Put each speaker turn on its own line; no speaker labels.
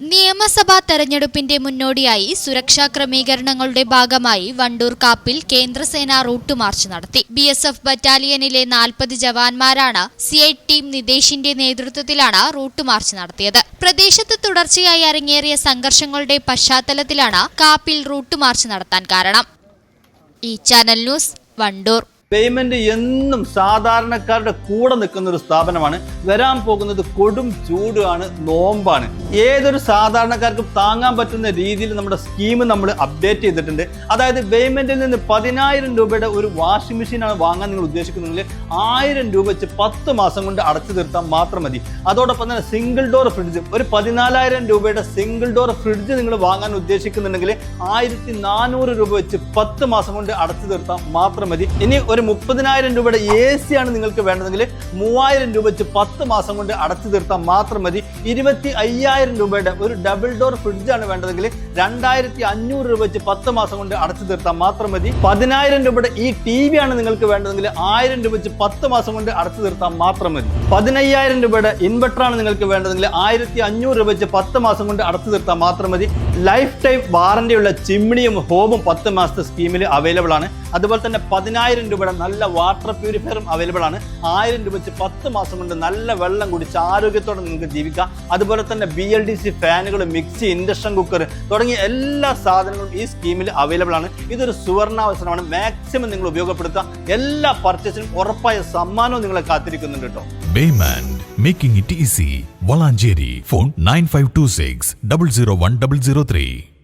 നിയമസഭാ തെരഞ്ഞെടുപ്പിന്റെ മുന്നോടിയായി സുരക്ഷാ ക്രമീകരണങ്ങളുടെ ഭാഗമായി വണ്ടൂർ കാപ്പിൽ കേന്ദ്രസേന റൂട്ട് മാർച്ച് നടത്തി. BSF ബറ്റാലിയനിലെ 40 ജവാന്മാരാണ് CI ടീം നിതേഷിന്റെ നേതൃത്വത്തിലാണ് റൂട്ട് മാർച്ച് നടത്തിയത്. പ്രദേശത്ത് തുടർച്ചയായി അരങ്ങേറിയ സംഘർഷങ്ങളുടെ പശ്ചാത്തലത്തിലാണ് കാപ്പിൽ റൂട്ട് മാർച്ച് നടത്താൻ കാരണം. ഈ ചാനൽ ന്യൂസ് വണ്ടൂർ.
പേയ്മെന്റ് എന്നും സാധാരണക്കാരുടെ കൂടെ നിൽക്കുന്ന ഒരു സ്ഥാപനമാണ്. വരാൻ പോകുന്നത് കൊടും ചൂടാണ്, നോമ്പാണ്. ഏതൊരു സാധാരണക്കാർക്കും താങ്ങാൻ പറ്റുന്ന രീതിയിൽ നമ്മുടെ സ്കീം നമ്മൾ അപ്ഡേറ്റ് ചെയ്തിട്ടുണ്ട്. അതായത് പേയ്മെന്റിൽ നിന്ന് 10,000 രൂപയുടെ ഒരു വാഷിംഗ് മെഷീനാണ് വാങ്ങാൻ നിങ്ങൾ ഉദ്ദേശിക്കുന്നെങ്കിൽ 1000 രൂപ വെച്ച് 10 മാസം കൊണ്ട് അടച്ചു തീർത്താൽ മാത്രം മതി. അതോടൊപ്പം തന്നെ സിംഗിൾ ഡോർ ഫ്രിഡ്ജ്, ഒരു 14,000 രൂപയുടെ സിംഗിൾ ഡോർ ഫ്രിഡ്ജ് നിങ്ങൾ വാങ്ങാൻ ഉദ്ദേശിക്കുന്നുണ്ടെങ്കിൽ 1400 രൂപ വെച്ച് 10 മാസം കൊണ്ട് അടച്ചു തീർത്താൽ മാത്രം മതി. ഇനി ഒരു 30,000 രൂപയുടെ AC ആണ് നിങ്ങൾക്ക് വേണ്ടതെങ്കിൽ 3000 രൂപ വെച്ച് 10 മാസം കൊണ്ട് അടച്ചു തീർത്താൽ മാത്രം മതി. 25,000 രൂപയുടെ ഒരു ഡബിൾ ഡോർ ഫ്രിഡ്ജ് ആണ് വേണ്ടതെങ്കിൽ 2,500 രൂപ വെച്ച് 10 മാസം കൊണ്ട് അടച്ചു തീർത്താൽ മാത്രം മതി. 10,000 രൂപയുടെ ഈ TV ആണ് നിങ്ങൾക്ക് വേണ്ടതെങ്കിൽ 1000 രൂപ വെച്ച് 10 മാസം കൊണ്ട് അടച്ചു തീർത്താൽ മാത്രം മതി. 15,000 രൂപയുടെ ഇൻവെർട്ടർ ആണ് നിങ്ങൾക്ക് വേണ്ടതെങ്കിൽ 1,500 രൂപ വെച്ച് 10 മാസം കൊണ്ട് അടച്ചു തീർത്താൽ മാത്രം മതി. ലൈഫ് ടൈം വാറന്റിയുള്ള ചിമ്മിണിയും ഹോമും 10 മാസത്തെ സ്കീമിൽ അവൈലബിൾ ആണ്. അതുപോലെ തന്നെ 10,000 രൂപയുടെ നല്ല വാട്ടർ പ്യൂരിഫയറും അവൈലബിൾ ആണ്. 1000 രൂപ വെച്ച് 10 മാസം കൊണ്ട് നല്ല വെള്ളം കുടിച്ച് ആരോഗ്യത്തോടെ നിങ്ങൾക്ക് ജീവിക്കാം. അതുപോലെ തന്നെ BLDC ഫാനുകൾ, മിക്സി, ഇൻഡക്ഷൻ കുക്കർ തുടങ്ങിയ എല്ലാ സാധനങ്ങളും ഈ സ്കീമിൽ അവൈലബിൾ ആണ്. ഇതൊരു സുവർണാവസരമാണ്. മാക്സിമം നിങ്ങൾ ഉപയോഗപ്പെടുത്തുക. എല്ലാ പർച്ചേസിനും ഉറപ്പായ സമ്മാനവും നിങ്ങളെ കാത്തിരിക്കുന്നുണ്ട് കേട്ടോ.
Baymand, making it easy. Valanjeri. Phone 9526 001 003.